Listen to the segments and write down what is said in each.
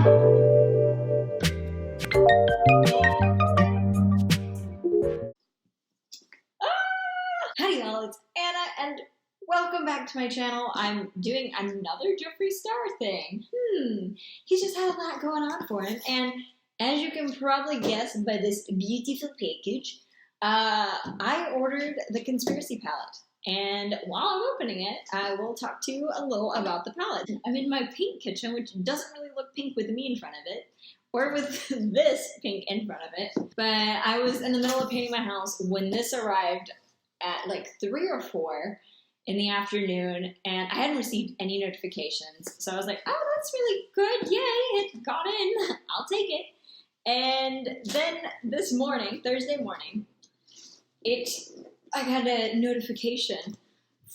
Hi y'all, it's Anna and welcome back to my channel. I'm doing another Jeffree Star thing. He's just had a lot going on for him, and as you can probably guess by this beautiful package, I ordered the Conspiracy palette. And while I'm opening it, I will talk to you a little about the palette. I'm in my pink kitchen, which doesn't really look pink with me in front of it, or with this pink in front of it. But I was in the middle of painting my house when this arrived at like 3 or 4 in the afternoon, and I hadn't received any notifications. So I was like, oh, that's really good. Yay, it got in. I'll take it. And then this morning, Thursday morning, I got a notification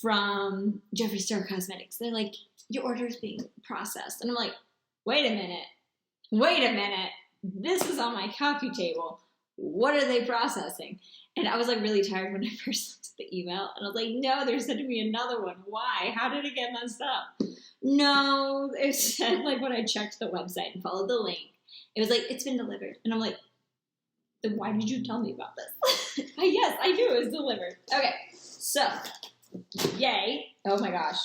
from Jeffree Star Cosmetics. They're like, your order is being processed. And I'm like, wait a minute. This is on my coffee table. What are they processing? And I was like really tired when I first looked at the email. And I was like, no, they're sending me another one. Why? How did it get messed up? No, it said like when I checked the website and followed the link, it was like, it's been delivered. And I'm like, then why did you tell me about this? Yes, I knew it was delivered. Okay, so, yay. Oh my gosh.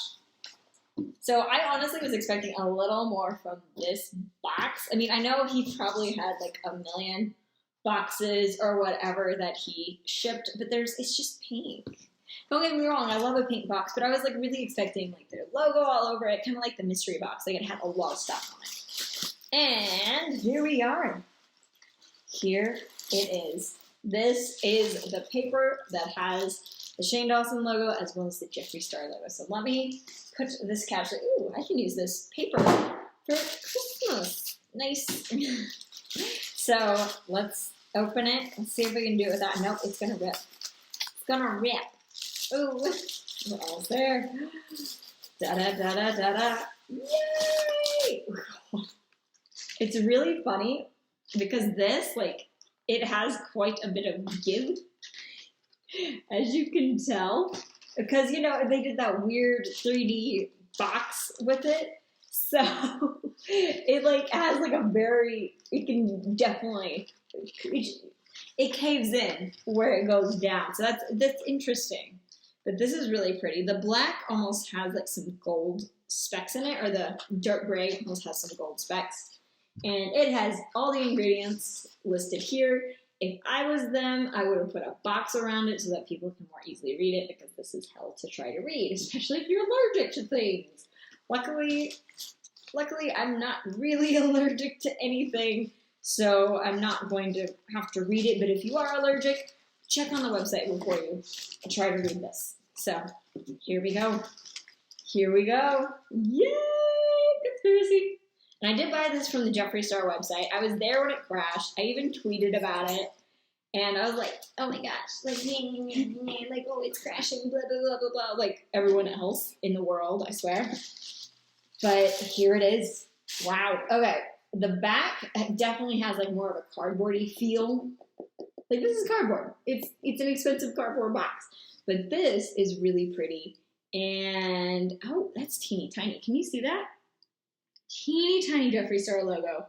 So I honestly was expecting a little more from this box. I mean, I know he probably had like a million boxes or whatever that he shipped, but it's just pink. Don't get me wrong, I love a pink box, but I was like really expecting like their logo all over it, kind of like the mystery box. Like it had a lot of stuff on it. And here we are. Here it is. This is the paper that has the Shane Dawson logo as well as the Jeffree Star logo. So let me put this caption. Ooh, I can use this paper for Christmas. Nice. So let's open it and see if we can do it without. Nope, it's gonna rip. It's gonna rip. Ooh, we're almost there. Da da da da da da. Yay! It's really funny because this, like, it has quite a bit of give, as you can tell, because, you know, they did that weird 3D box with it. So it like has like a very, it can definitely, it caves in where it goes down. So that's interesting. But this is really pretty. The black almost has like some gold specks in it, or the dark gray almost has some gold specks. And it has all the ingredients listed here. If I was them, I would have put a box around it so that people can more easily read it, because this is hell to try to read, especially if you're allergic to things. Luckily, I'm not really allergic to anything, so I'm not going to have to read it. But if you are allergic, check on the website before you try to read this. So here we go. Here we go. Yay! Conspiracy. And I did buy this from the Jeffree Star website. I was there when it crashed. I even tweeted about it. And I was like, oh my gosh, like, like, oh, it's crashing, blah, blah, blah, blah, blah, like everyone else in the world, I swear. But here it is. Wow. Okay. The back definitely has like more of a cardboardy feel. Like, this is cardboard. It's an expensive cardboard box. But this is really pretty. And, oh, that's teeny tiny. Can you see that? Teeny tiny Jeffree Star logo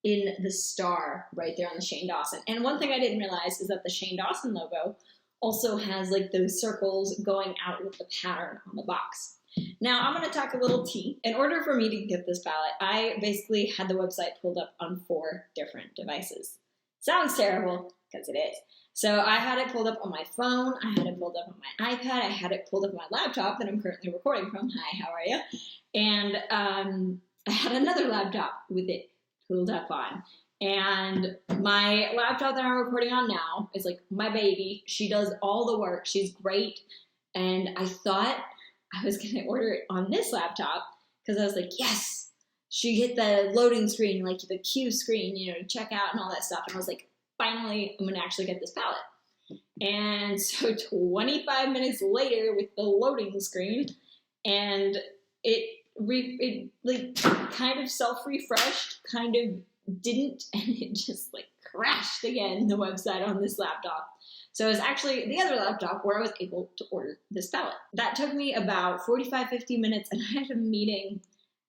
in the star right there on the Shane Dawson. And one thing I didn't realize is that the Shane Dawson logo also has like those circles going out with the pattern on the box. Now I'm going to talk a little tea. In order for me to get this palette, I basically had the website pulled up on 4 different devices. Sounds terrible, because it is. So I had it pulled up on my phone, I had it pulled up on my iPad, I had it pulled up on my laptop that I'm currently recording from. Hi, how are you? And I had another laptop with it pulled up on. And my laptop that I'm recording on now is like my baby. She does all the work. She's great. And I thought I was going to order it on this laptop because I was like, yes, she hit the loading screen, like the Q screen, you know, to check out and all that stuff. And I was like, finally, I'm going to actually get this palette. And so 25 minutes later with the loading screen, and it like kind of self-refreshed, kind of didn't, and it just like crashed again, the website on this laptop. So it was actually the other laptop where I was able to order this palette. That took me about 45-50 minutes, and I had a meeting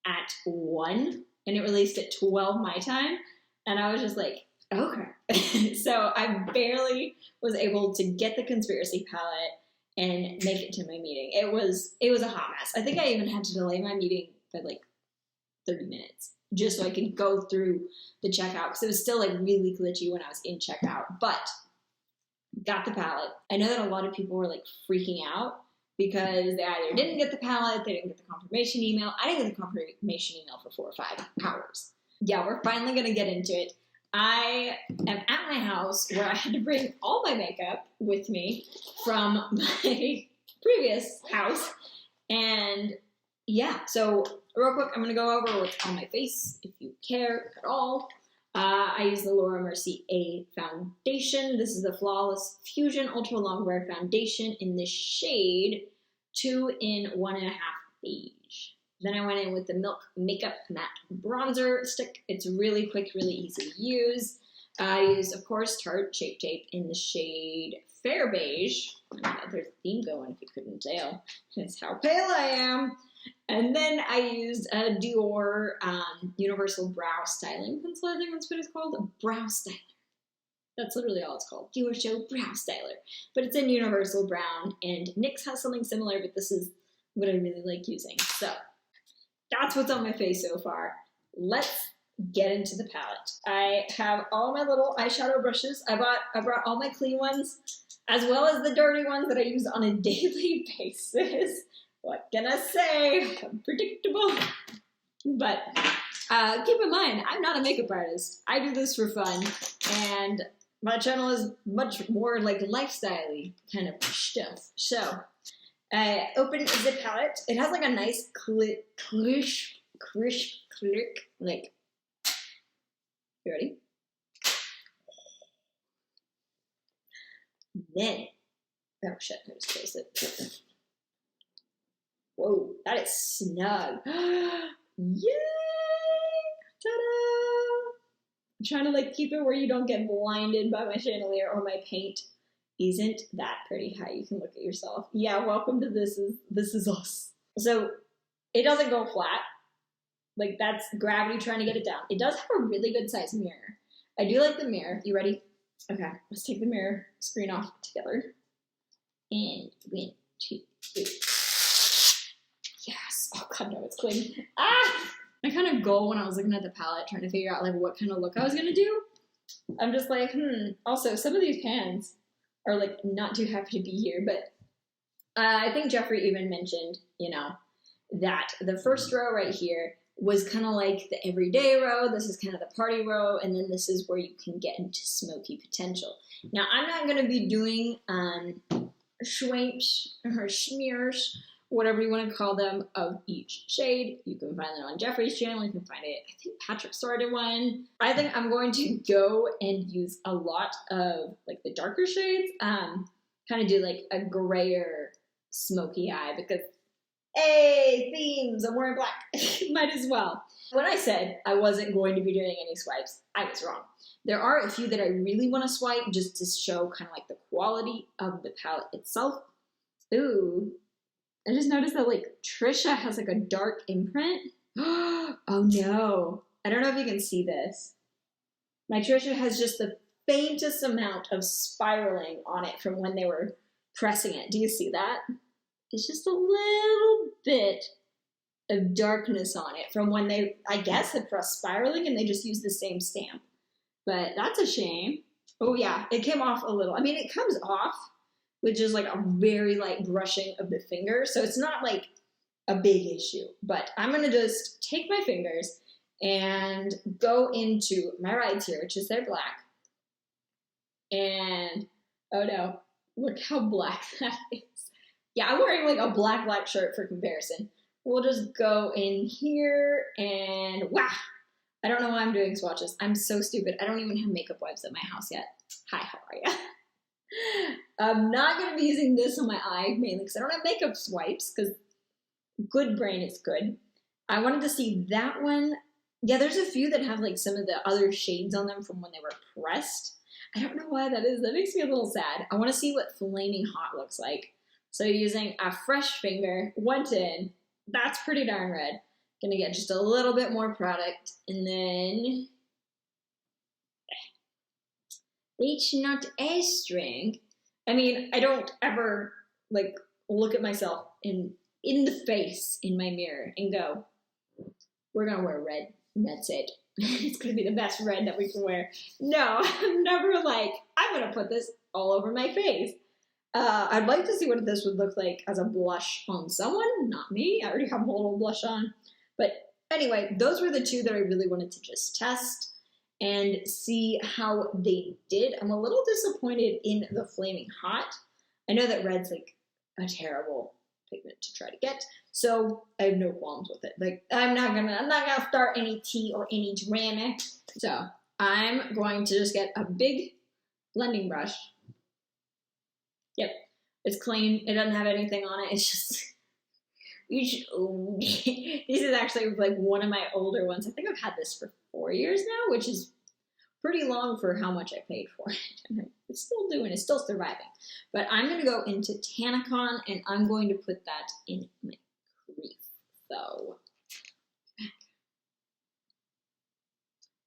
at 1, and it released at 12 my time. And I was just like, okay. So I barely was able to get the Conspiracy palette and make it to my meeting. It was a hot mess. I think I even had to delay my meeting by like 30 minutes just so I could go through the checkout, because it was still like really glitchy when I was in checkout. But got the palette. I know that a lot of people were like freaking out because they either didn't get the palette, they didn't get the confirmation email. I didn't get the confirmation email for 4 or 5 hours. Yeah, we're finally going to get into it. I am at my house where I had to bring all my makeup with me from my previous house. And yeah, so real quick, I'm going to go over what's on my face, if you care at all. I use the Laura Mercier A foundation. This is the Flawless Fusion Ultra Long Wear Foundation in the shade 2 in 1.5 beige. Then I went in with the Milk Makeup Matte Bronzer Stick. It's really quick, really easy to use. I used, of course, Tarte Shape Tape in the shade Fair Beige. There's a theme going, if you couldn't tell. That's how pale I am. And then I used a Dior Universal Brow Styling Pencil. I think that's what it's called. A brow styler. That's literally all it's called. Dior Show Brow Styler. But it's in Universal Brown. And NYX has something similar, but this is what I really like using. So that's what's on my face so far. Let's get into the palette. I have all my little eyeshadow brushes. I brought all my clean ones, as well as the dirty ones that I use on a daily basis. What can I say? Unpredictable. But keep in mind, I'm not a makeup artist. I do this for fun, and my channel is much more like lifestyle-y kind of stuff. So I open the palette. It has like a nice click, like, you ready? Then, oh shit, I just closed it. Whoa, that is snug. Yay! Ta-da! I'm trying to like keep it where you don't get blinded by my chandelier or my paint. Isn't that pretty? How you can look at yourself. Yeah, welcome to This Is Us. So it doesn't go flat. Like, that's gravity trying to get it down. It does have a really good size mirror. I do like the mirror. You ready? Okay, let's take the mirror screen off together. And 1, 2, 3. Yes. Oh god, no, it's clean. Ah! My kind of goal when I was looking at the palette, trying to figure out like what kind of look I was gonna do, I'm just like, Also, some of these pans are like not too happy to be here, but I think Jeffree even mentioned, that the first row right here was kind of like the everyday row. This is kind of the party row, and then this is where you can get into smoky potential. Now, I'm not going to be doing schwamps or smears, whatever you want to call them, of each shade. You can find it on Jeffree's channel. You can find it, I think Patrick started one. I think I'm going to go and use a lot of like the darker shades, kind of do like a grayer smoky eye, because hey, themes, I'm wearing black. Might as well. When I said I wasn't going to be doing any swipes, I was wrong. There are a few that I really want to swipe just to show kind of like the quality of the palette itself. Ooh, I just noticed that like Trisha has like a dark imprint. Oh no. I don't know if you can see this. My Trisha has just the faintest amount of spiraling on it from when they were pressing it. Do you see that? It's just a little bit of darkness on it from when they, I guess, had pressed spiraling and they just used the same stamp. But that's a shame. Oh yeah, it came off a little. I mean, it comes off with just like a very light brushing of the finger. So it's not like a big issue. But I'm going to just take my fingers and go into my rides here, which is their black. And, oh no, look how black that is. Yeah, I'm wearing like a black shirt for comparison. We'll just go in here and wow. I don't know why I'm doing swatches. I'm so stupid. I don't even have makeup wipes at my house yet. Hi, how are you? I'm not going to be using this on my eye mainly because I don't have makeup wipes because good brain is good. I wanted to see that one. Yeah, there's a few that have like some of the other shades on them from when they were pressed. I don't know why that is. That makes me a little sad. I want to see what Flaming Hot looks like. So using a fresh finger, went in. That's pretty darn red. Gonna get just a little bit more product, and then it's not as strong. I mean, I don't ever like look at myself in the face in my mirror and go, we're gonna wear red, and that's it. It's gonna be the best red that we can wear. No, I'm never like, I'm gonna put this all over my face. I'd like to see what this would look like as a blush on someone, not me. I already have a little blush on. But anyway, those were the two that I really wanted to just test and see how they did. I'm a little disappointed in the Flaming Hot. I know that red's like a terrible pigment to try to get, so I have no qualms with it. Like, I'm not gonna start any tea or any drama. So I'm going to just get a big blending brush. Yep, it's clean. It doesn't have anything on it. It's just, this is actually like one of my older ones. I think I've had this for 4 years now, which is pretty long for how much I paid for it. It's still doing, it's still surviving. But I'm going to go into Tanacon, and I'm going to put that in my crease. So,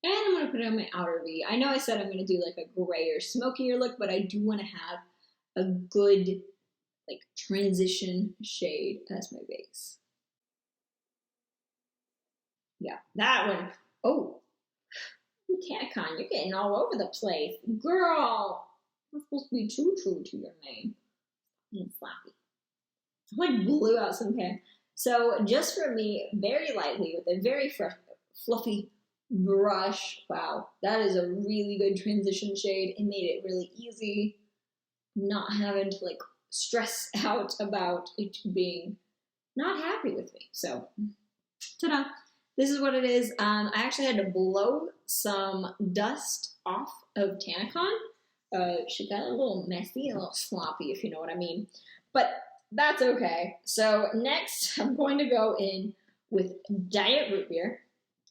and I'm going to put it on my outer V. I know I said I'm going to do like a grayer, smokier look, but I do want to have a good like transition shade as my base. Yeah, that one. Oh, Tanacon, you're getting all over the place. Girl, I'm supposed to be too true to your name. Being sloppy. I like blew out some pen. So just for me, very lightly with a very fluffy brush. Wow, that is a really good transition shade. It made it really easy, not having to like stress out about it being not happy with me. So, ta-da. This is what it is. I actually had to blow some dust off of Tanacon. She got a little messy, a little sloppy, if you know what I mean. But that's okay. So next, I'm going to go in with Diet Root Beer.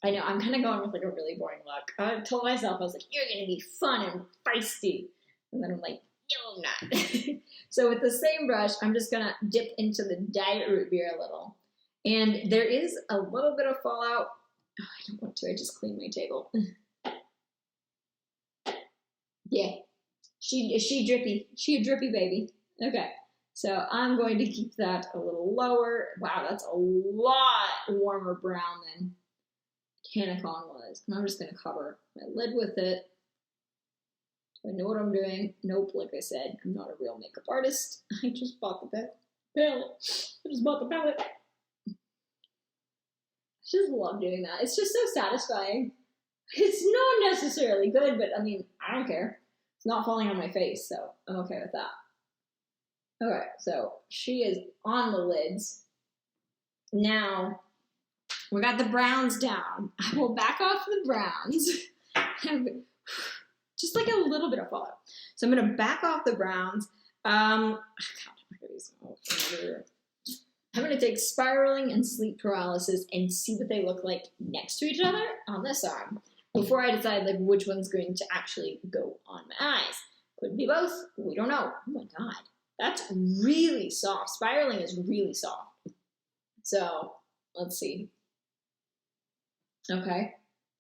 I know, I'm kind of going with like a really boring look. I told myself, I was like, you're going to be fun and feisty. And then I'm like, no, I'm not. So with the same brush, I'm just going to dip into the Diet Root Beer a little. And there is a little bit of fallout. Oh, I don't want to. I just cleaned my table. Yeah. She drippy. She a drippy baby. Okay. So I'm going to keep that a little lower. Wow, that's a lot warmer brown than Tanacon was. And I'm just going to cover my lid with it. Do I know what I'm doing? Nope. Like I said, I'm not a real makeup artist. I just bought the palette. I just bought the palette. I just love doing that. It's just so satisfying. It's not necessarily good, but I mean, I don't care. It's not falling on my face, so I'm okay with that. Okay, so she is on the lids. Now, we got the browns down. I will back off the browns. Just like a little bit of fallout. So I'm going to back off the browns. God, I'm going to take Spiraling and Sleep Paralysis and see what they look like next to each other on this arm before I decide like which one's going to actually go on my eyes. Could be both. We don't know. Oh my god. That's really soft. Spiraling is really soft. So let's see. Okay.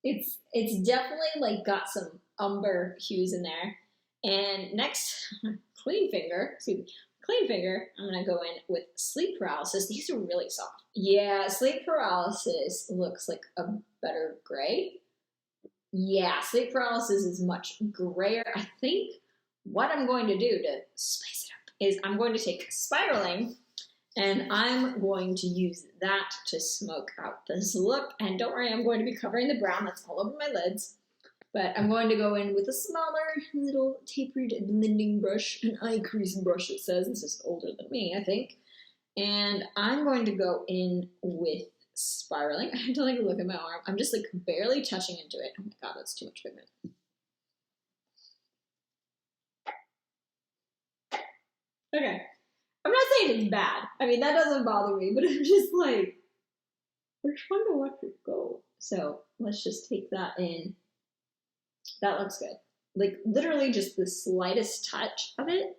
It's definitely like got some umber hues in there. And next, clean finger, I'm going to go in with Sleep Paralysis. These are really soft. Yeah, Sleep Paralysis looks like a better gray. Yeah, Sleep Paralysis is much grayer. I think what I'm going to do to spice it up is I'm going to take Spiraling and I'm going to use that to smoke out this look. And don't worry, I'm going to be covering the brown that's all over my lids. But I'm going to go in with a smaller little tapered blending brush, an eye crease brush it says. This is older than me, I think. And I'm going to go in with Spiraling. I have to like look at my arm. I'm just like barely touching into it. Oh my god, that's too much pigment. Okay. I'm not saying it's bad. I mean, that doesn't bother me, but I'm just like, we're trying to watch it go. So let's just take that in. That looks good. Like, literally just the slightest touch of it.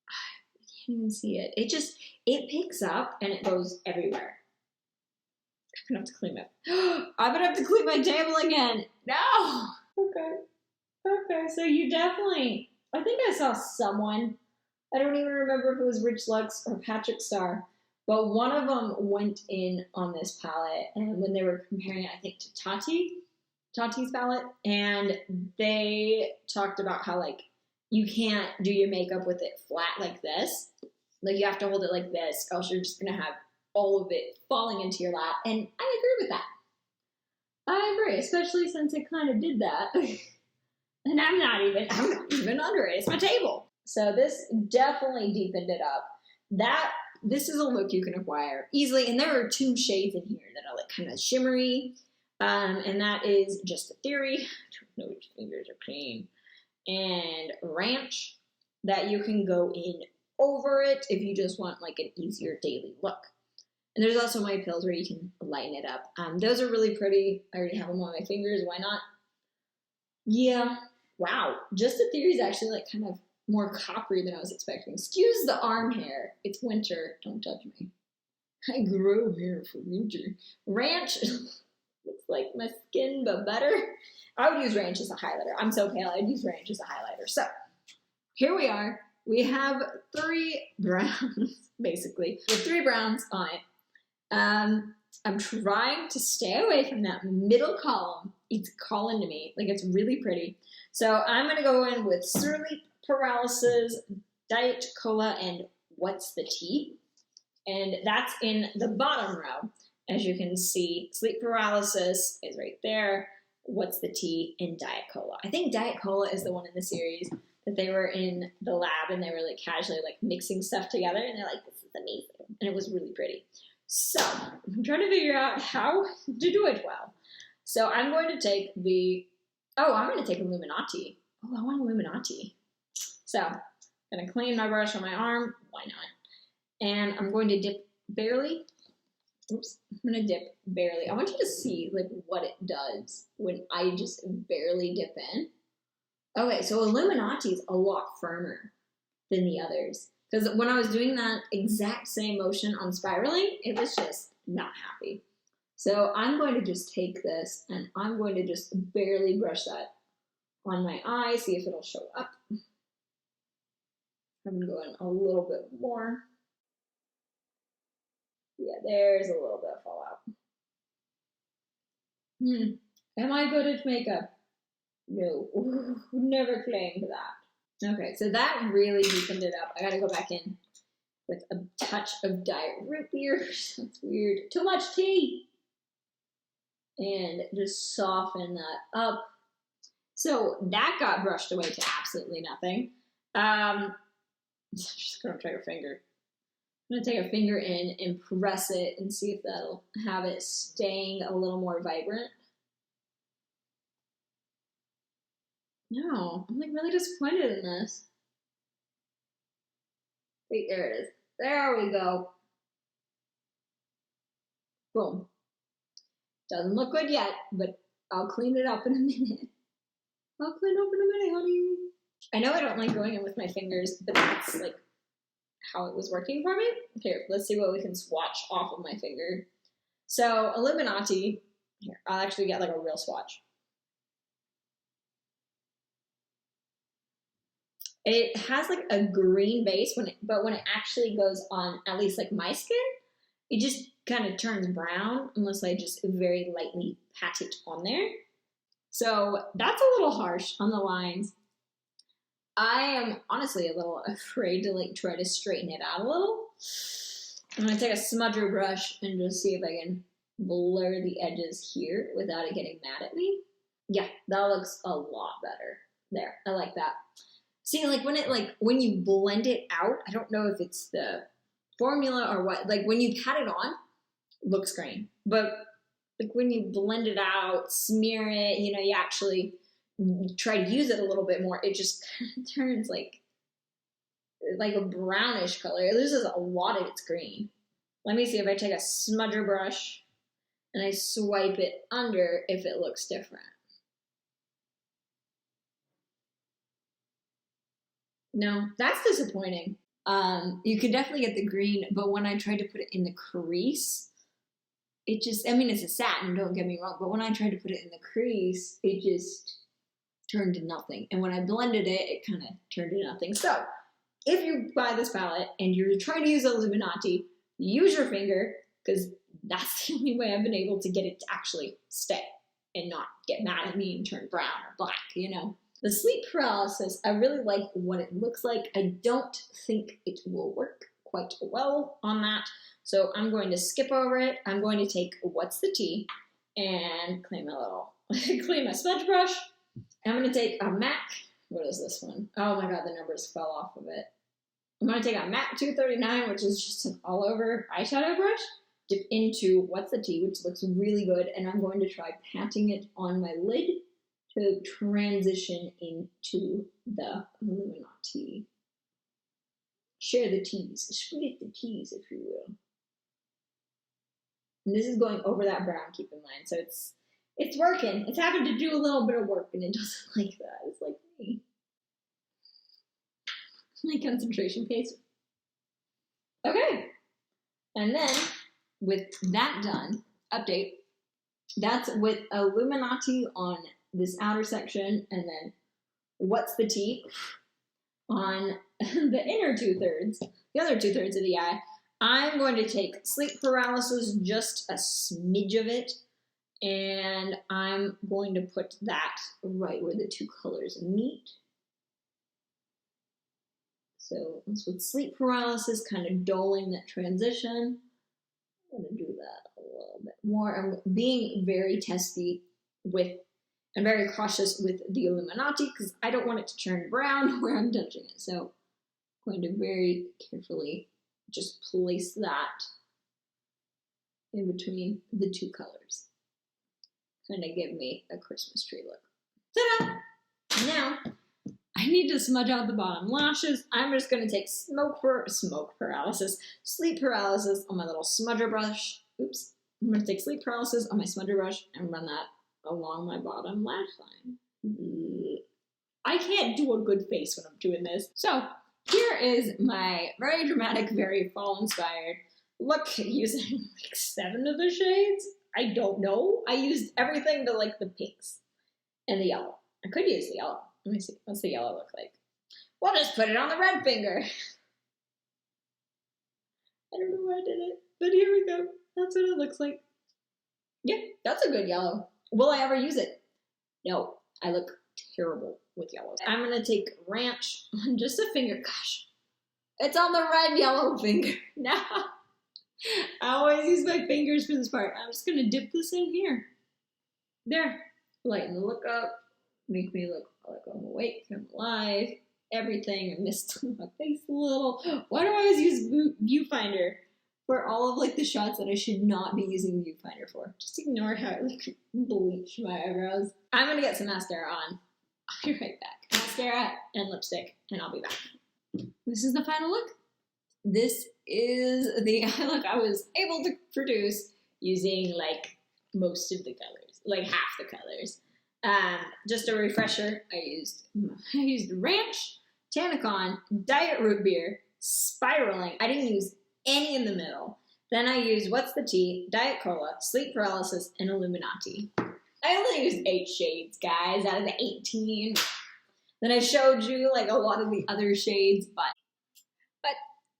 I can't even see it. It picks up and it goes everywhere. I'm gonna have to clean it. I'm gonna have to clean my table again. No! Okay, so you definitely, I think I saw someone, I don't even remember if it was Rich Lux or Patrick Star, but one of them went in on this palette, and when they were comparing it, I think, to Tati's palette, and they talked about how, like, you can't do your makeup with it flat like this. Like, you have to hold it like this, else you're just gonna have all of it falling into your lap, and I agree with that. I agree, especially since it kind of did that. And I'm not even under it. It's my table. So this definitely deepened it up. This is a look you can acquire easily, and there are 2 shades in here that are like kind of shimmery, and that is Just a Theory. I don't know which fingers are clean, and Ranch, that you can go in over it if you just want like an easier daily look. And there's also My Pills where you can lighten it up. Those are really pretty. I already have them on my fingers. Why not? Yeah. Wow. Just a Theory is actually like kind of more coppery than I was expecting. Excuse the arm hair. It's winter. Don't judge me. I grew hair for winter. Ranch looks like my skin, but better. I would use Ranch as a highlighter. I'm so pale, I'd use Ranch as a highlighter. So here we are. We have 3 browns, basically. With 3 browns on it. I'm trying to stay away from that middle column. It's calling to me. Like, it's really pretty. So I'm going to go in with Sleep Paralysis, Diet Cola, and What's the Tea? And that's in the bottom row. As you can see, Sleep Paralysis is right there. What's the Tea? And Diet Cola. I think Diet Cola is the one in the series that they were in the lab and they were like casually like mixing stuff together. And they're like, this is amazing. And it was really pretty. So I'm trying to figure out how to do it well. So I'm going to take I'm going to take Illuminati. Oh, I want Illuminati. So I'm going to clean my brush on my arm. Why not? And I'm going to dip barely. Oops. I'm going to dip barely. I want you to see like what it does when I just barely dip in. Okay, so Illuminati is a lot firmer than the others. Because when I was doing that exact same motion on spiraling, it was just not happy. So I'm going to just take this and I'm going to just barely brush that on my eye, see if it'll show up. I'm going to go in a little bit more. Yeah, there's a little bit of fallout. Am I good at makeup? No, never claimed that. Okay, so that really deepened it up. I gotta go back in with a touch of Diet Root Beer. That's weird. Too much tea! And just soften that up. So that got brushed away to absolutely nothing. I'm just gonna try a finger. I'm gonna take a finger in and press it and see if that'll have it staying a little more vibrant. No, I'm like really disappointed in this. Wait, there it is. There we go. Boom. Doesn't look good yet, but I'll clean it up in a minute. Honey. I know I don't like going in with my fingers, but that's like how it was working for me. Here, let's see what we can swatch off of my finger. So Illuminati, here, I'll actually get like a real swatch. It has like a green base, but when it actually goes on, at least like my skin, it just kind of turns brown unless I just very lightly pat it on there. So that's a little harsh on the lines. I am honestly a little afraid to like try to straighten it out a little. I'm gonna take a smudger brush and just see if I can blur the edges here without it getting mad at me. Yeah, that looks a lot better. There, I like that. See, like when you blend it out, I don't know if it's the formula or what, like when you pat it on, it looks great. But like when you blend it out, smear it, you actually try to use it a little bit more, it just kind of turns like a brownish color. It loses a lot of its green. Let me see if I take a smudger brush and I swipe it under if it looks different. No, that's disappointing. You could definitely get the green, but when I tried to put it in the crease, it just, I mean, it's a satin, don't get me wrong, but when I tried to put it in the crease, it just turned to nothing. And when I blended it, it kind of turned to nothing. So if you buy this palette and you're trying to use Illuminati, use your finger, because that's the only way I've been able to get it to actually stay and not get mad at me and turn brown or black, you know? The sleep paralysis, I really like what it looks like. I don't think it will work quite well on that. So I'm going to skip over it. I'm going to take What's the Tea and clean my smudge brush. I'm going to take a MAC. What is this one? Oh my God, the numbers fell off of it. I'm going to take a MAC 239, which is just an all over eyeshadow brush, dip into What's the Tea, which looks really good. And I'm going to try patting it on my lid to transition into the Illuminati. Share the teas, split the teas, if you will. And this is going over that brown, keep in mind. So it's working. It's having to do a little bit of work, and it doesn't like that. It's like me. My concentration pace. Okay. And then, with that done, update. That's with Illuminati on this outer section, and then What's the Tea on the inner 2/3, the other 2/3 of the eye. I'm going to take Sleep Paralysis, just a smidge of it, and I'm going to put that right where the two colors meet. So that's with Sleep Paralysis, kind of dulling that transition. I'm going to do that a little bit more. I'm being very testy with, and very cautious with the Illuminati, because I don't want it to turn brown where I'm touching it. So I'm going to very carefully just place that in between the two colors. Kind of give me a Christmas tree look. Ta-da! Now, I need to smudge out the bottom lashes. I'm just going to take sleep paralysis on my little smudger brush. Oops. I'm going to take sleep paralysis on my smudger brush and run that along my bottom lash line. I can't do a good face when I'm doing this. So here is my very dramatic, very fall-inspired look using like 7 of the shades. I don't know. I used everything to like the pinks and the yellow. I could use the yellow. Let me see. What's the yellow look like? We'll just put it on the red finger. I don't know why I did it, but here we go. That's what it looks like. Yeah, that's a good yellow. Will I ever use it? No, I look terrible with yellows. I'm going to take Ranch on just a finger. Gosh, it's on the red yellow finger. Now, I always use my fingers for this part. I'm just going to dip this in here. There. Lighten the look up. Make me look like I'm awake, I'm alive, everything. I missed my face a little. Why do I always use viewfinder for all of like the shots that I should not be using viewfinder for? Just ignore how I like bleach my eyebrows. I'm gonna get some mascara on. I'll be right back. Mascara and lipstick, and I'll be back. This is the final look. This is the eye look I was able to produce using like most of the colors, like half the colors. Just a refresher, I used Ranch, Tanacon, Diet Root Beer, Spiraling. I didn't use any in the middle. Then I used What's the Tea, Diet Cola, Sleep Paralysis, and Illuminati. I only used 8 shades, guys, out of the 18. Then I showed you like a lot of the other shades, but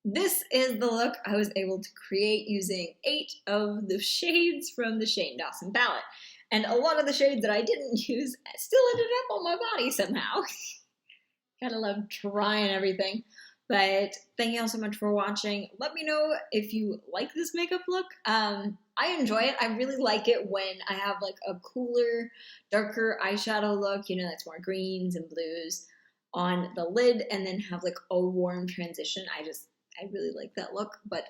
this is the look I was able to create using 8 of the shades from the Shane Dawson palette. And a lot of the shades that I didn't use still ended up on my body somehow. Gotta love trying everything. But thank you all so much for watching. Let me know if you like this makeup look. I enjoy it. I really like it when I have like a cooler, darker eyeshadow look, you know, that's more greens and blues on the lid, and then have like a warm transition. I really like that look, but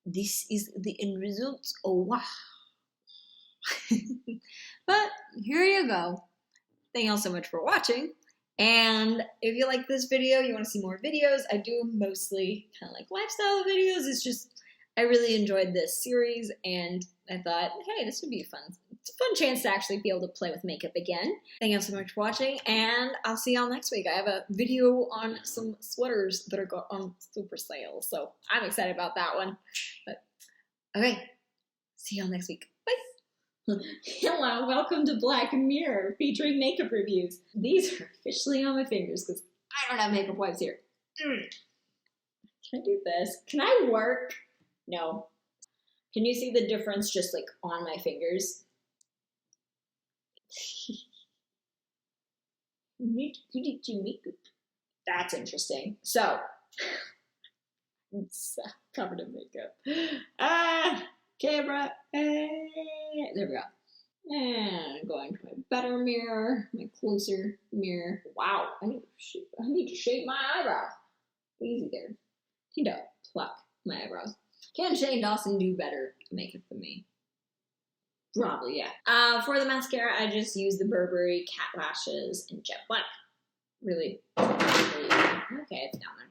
this is the end result. Oh, wow. But here you go. Thank you all so much for watching. And if you like this video, you want to see more videos, I do mostly kind of like lifestyle videos. It's just, I really enjoyed this series, and I thought, hey, this would be fun. It's a fun chance to actually be able to play with makeup again. Thank you all so much for watching, and I'll see y'all next week. I have a video on some sweaters that are on super sale, so I'm excited about that one. But okay, See y'all next week. Bye. Hello, welcome to Black Mirror, featuring makeup reviews. These are officially on my fingers because I don't have makeup wipes here. Can I do this? Can I work? No. Can you see the difference just like on my fingers? That's interesting. So, it's covered in makeup. Camera. There we go. And going to my better mirror, my closer mirror. Wow, I need to shape my eyebrow. Easy there. Need to pluck my eyebrows. Can Shane Dawson do better makeup than me? Probably, yeah. For the mascara, I just use the Burberry Cat Lashes in Jet Black. Really. Okay, it's down there.